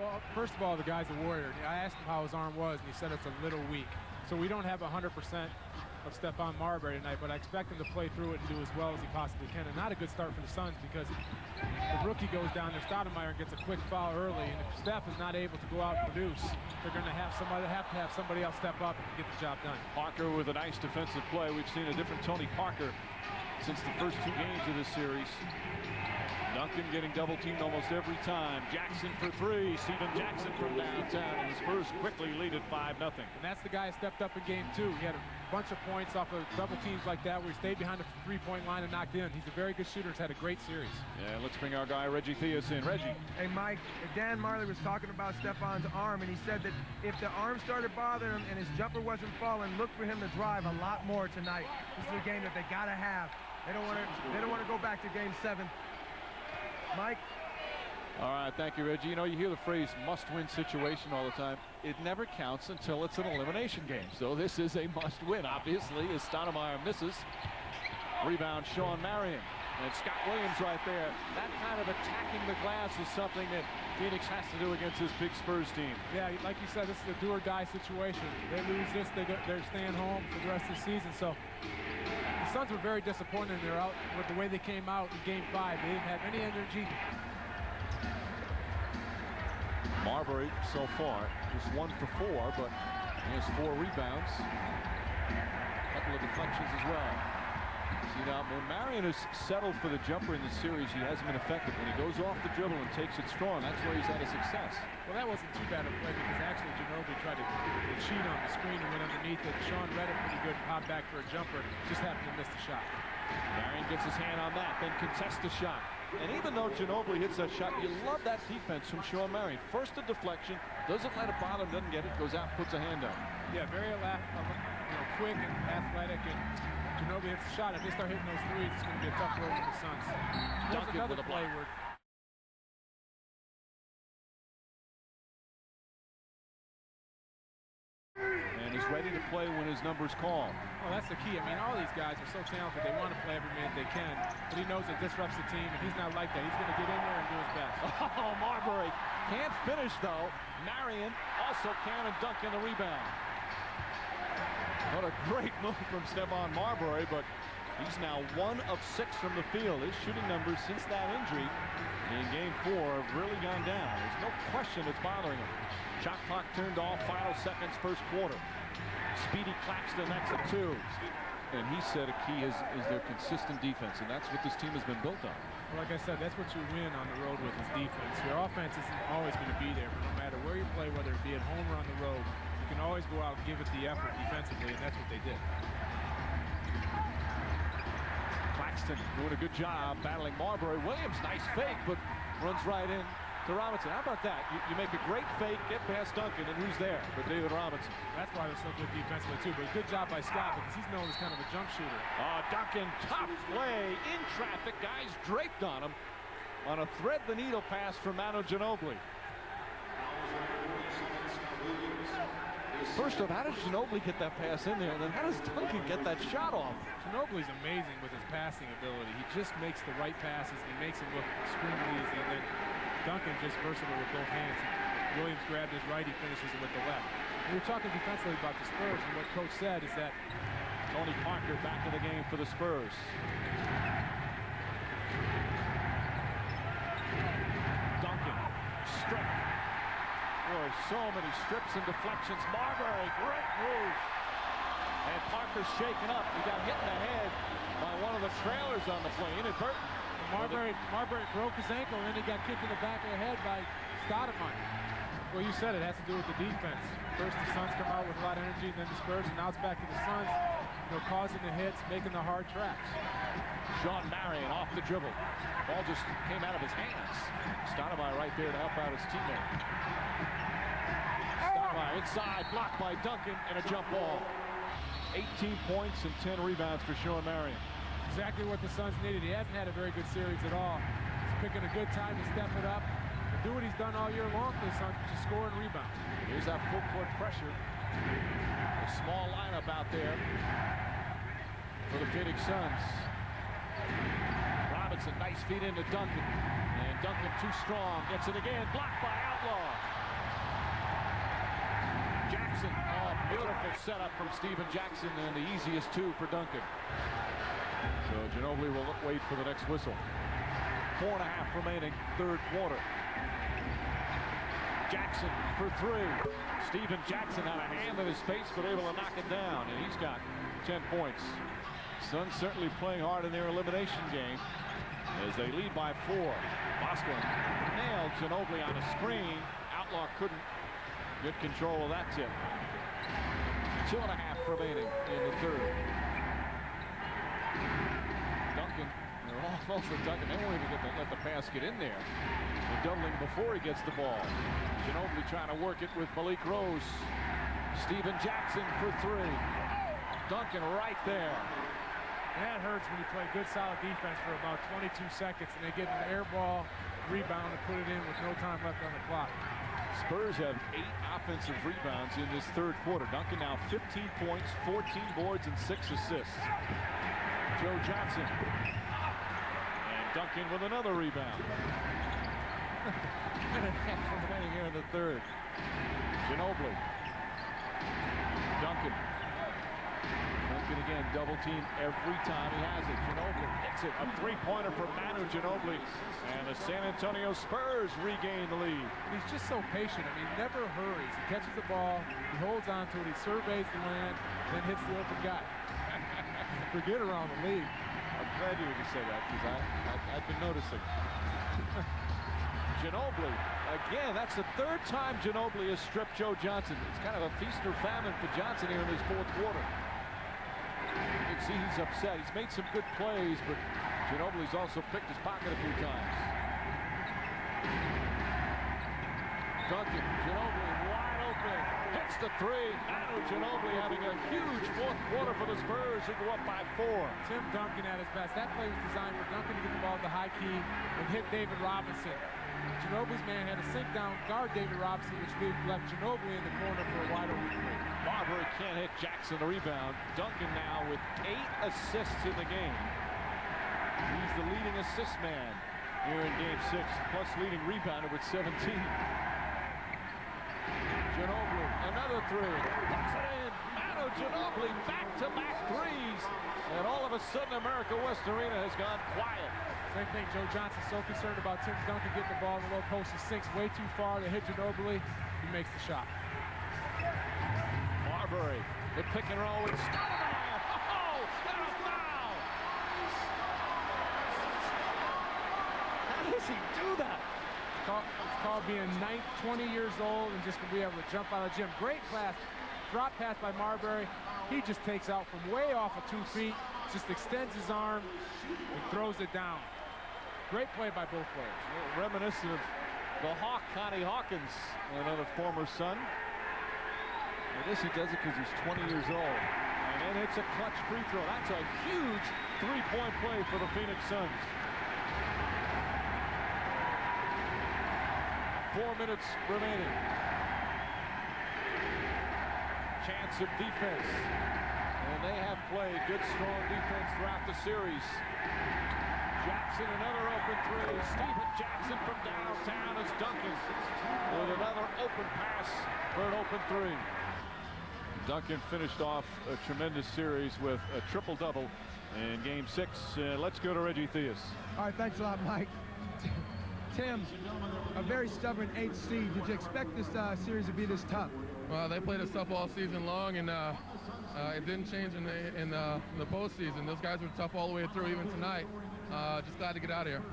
Well, first of all, the guy's a warrior. I asked him how his arm was, and he said it's a little weak. So we don't have 100% of Stephon Marbury tonight, but I expect him to play through it and do as well as he possibly can. And not a good start for the Suns because the rookie goes down there, Stoudemire, and gets a quick foul early. And if Steph is not able to go out and produce, they're going to have to have somebody else step up and get the job done. Parker with a nice defensive play. We've seen a different Tony Parker since the first 2 games of this series. Duncan getting double-teamed almost every time. Jackson for 3. Steven Jackson from downtown. And the Spurs quickly lead at 5-0. And that's the guy who stepped up in game 2. He had a bunch of points off of double teams like that where he stayed behind the three-point line and knocked in. He's a very good shooter. He's had a great series. Yeah, let's bring our guy Reggie Theus in. Reggie. Hey, Mike, Dan Marley was talking about Stephon's arm, and he said that if the arm started bothering him and his jumper wasn't falling, look for him to drive a lot more tonight. This is a game that they got to have. They don't want to go back to game 7. Mike? All right, thank you, Reggie. You know, you hear the phrase must-win situation all the time. It never counts until it's an elimination game. So this is a must-win, obviously, as Stoudemire misses. Rebound, Sean Marion. And Scott Williams right there. That kind of attacking the glass is something that Phoenix has to do against this big Spurs team. Yeah, like you said, this is a do-or-die situation. They lose this, they're staying home for the rest of the season. So the Suns were very disappointed in with the way they came out in Game 5. They didn't have any energy. Marbury so far just 1 for 4, but he has 4 rebounds. A couple of deflections as well. See now, when Marion has settled for the jumper in the series, he hasn't been effective. When he goes off the dribble and takes it strong, that's where he's had a success. Well, that wasn't too bad a play because actually Ginobili tried to cheat on the screen and went underneath it. Sean read it pretty good and popped back for a jumper. Just happened to miss the shot. Marion gets his hand on that, then contests the shot. And even though Ginobili hits that shot, you love that defense from Sean Marion. First a deflection, doesn't let it bother him, doesn't get it, goes out, puts a hand down. Yeah, very quick and athletic, and Ginobili hits the shot. If they start hitting those threes, it's going to be a tough road for the Suns. Duncan with a block. And is ready to play when his number's called. Well, that's the key. I mean, all these guys are so talented. They want to play every minute they can, but he knows it disrupts the team, and he's not like that. He's going to get in there and do his best. Oh, Marbury can't finish, though. Marion also can, and Duncan the rebound. What a great move from Stephon Marbury, but he's now 1 of 6 from the field. His shooting numbers since that injury in Game 4 have really gone down. There's no question it's bothering him. Shot clock turned off, final seconds, first quarter. Speedy Claxton, that's a 2. And he said a key is their consistent defense, and that's what this team has been built on. Well, like I said, that's what you win on the road with is defense. Your offense isn't always going to be there, but no matter where you play, whether it be at home or on the road, you can always go out and give it the effort defensively, and that's what they did. Claxton doing a good job battling Marbury. Williams, nice fake, but runs right in to Robinson. How about that? You make a great fake, get past Duncan, and who's there but David Robinson? That's why they're so good defensively, too. But a good job by Scott because he's known as kind of a jump shooter. Duncan, tough play in traffic. Guys draped on him on a thread-the-needle pass from Manu Ginobili. First off, how does Ginobili get that pass in there? And then how does Duncan get that shot off? Ginobili's amazing with his passing ability. He just makes the right passes, and he makes them look extremely easy. And then Duncan just versatile with both hands. Williams grabbed his right, he finishes it with the left. We were talking defensively about the Spurs, and what Coach said is that Tony Parker back in the game for the Spurs. Duncan, strip. Boy, so many strips and deflections. Marbury, great move. And Parker's shaken up. He got hit in the head by one of the trailers on the play, inadvertent. Marbury broke his ankle, and then he got kicked in the back of the head by Stoudemire. Well, you said it has to do with the defense. First, the Suns come out with a lot of energy, and then the Spurs, and now it's back to the Suns, causing the hits, making the hard tracks. Sean Marion off the dribble. Ball just came out of his hands. Stoudemire right there to help out his teammate. Stoudemire inside, blocked by Duncan, and a jump ball. 18 points and 10 rebounds for Sean Marion. Exactly what the Suns needed. He hasn't had a very good series at all. He's picking a good time to step it up and do what he's done all year long for the Suns, which is score and rebound. Here's that full court pressure. A small lineup out there for the Phoenix Suns. Robinson, nice feed into Duncan. And Duncan too strong, gets it again, blocked by Outlaw. Beautiful setup from Steven Jackson, and the easiest two for Duncan. So Ginobili will wait for the next whistle. 4.5 remaining, third quarter. Jackson for three. Steven Jackson had a hand in his face, but able to knock it down, and he's got 10 points. Suns certainly playing hard in their elimination game as they lead by 4. Boston nailed Ginobili on a screen. Outlaw couldn't get control of that tip. 2.5 remaining in the third. Duncan, they're almost at Duncan. They won't even let the pass get in there. They're doubling before he gets the ball. Ginobili trying to work it with Malik Rose. Steven Jackson for three. Duncan right there. And that hurts when you play good, solid defense for about 22 seconds and they get an air ball, rebound, and put it in with no time left on the clock. Spurs have 8 offensive rebounds in this third quarter. Duncan now 15 points, 14 boards, and 6 assists. Joe Johnson. And Duncan with another rebound. Minute and a half remaining here in the third. Ginobili. Duncan. Duncan again, double team every time he has it. Ginobili hits it. A three-pointer for Manu Ginobili. And the San Antonio Spurs regain the lead. He's just so patient. I mean, he never hurries. He catches the ball, he holds on to it, he surveys the land, then hits the open guy. Forget around the league. I'm glad you would say that because I've been noticing. Ginobili, again, that's the third time Ginobili has stripped Joe Johnson. It's kind of a feast or famine for Johnson here in this fourth quarter. You can see he's upset. He's made some good plays, but Ginobili's also picked his pocket a few times. Duncan, Ginobili wide open, hits the three. Manu Ginobili having a huge fourth quarter for the Spurs who go up by 4. Tim Duncan at his best. That play was designed for Duncan to get the ball to the high key and hit David Robinson. Ginobili's man had to sink down, guard David Robinson, which left Ginobili in the corner for a wide open three. Marbury can't hit Jackson the rebound. Duncan now with 8 assists in the game. He's the leading assist man here in game 6, plus leading rebounder with 17. Ginobili, another three. Puts it in. Manu Ginobili, back-to-back threes. And all of a sudden, America West Arena has gone quiet. Same thing, Joe Johnson's so concerned about Tim Duncan getting the ball in the low post. He sinks way too far to hit Ginobili. He makes the shot. Marbury, the pick and roll with Stoudemire. Oh, and a foul! How does he do that? It's called being 20 years old and just to be able to jump out of the gym. Great class. Drop pass by Marbury. He just takes out from way off of 2 feet, just extends his arm and throws it down. Great play by both players. Reminiscent of the Hawk, Connie Hawkins, another former Sun. I guess he does it because he's 20 years old. And then it's a clutch free throw. That's a huge three-point play for the Phoenix Suns. 4 minutes remaining. Chance of defense. And they have played good, strong defense throughout the series. Jackson, another open three. Steven Jackson from downtown as Duncan with another open pass for an open three. Duncan finished off a tremendous series with a triple-double in game 6. Let's go to Reggie Theus. All right, thanks a lot, Mike. Tim, a very stubborn 8th seed. Did you expect this series to be this tough? Well, they played us tough all season long, and it didn't change in the postseason. Those guys were tough all the way through, even tonight. Just glad to get out of here.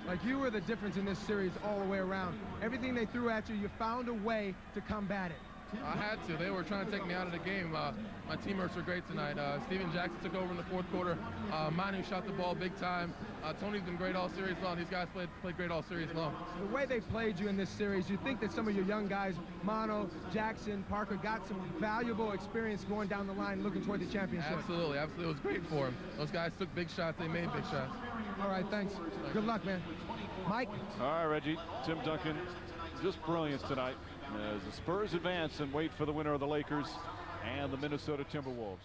Like, you were the difference in this series all the way around. Everything they threw at you, you found a way to combat it. I had to. They were trying to take me out of the game. My teammates were great tonight. Steven Jackson took over in the fourth quarter. Manu shot the ball big time. Tony's been great all series long. These guys played great all series long. The way they played you in this series, you think that some of your young guys, Manu, Jackson, Parker, got some valuable experience going down the line looking toward the championship? Absolutely. Absolutely. It was great for them. Those guys took big shots. They made big shots. All right, thanks. Good luck, man. Mike? All right, Reggie. Tim Duncan, just brilliance tonight as the Spurs advance and wait for the winner of the Lakers and the Minnesota Timberwolves.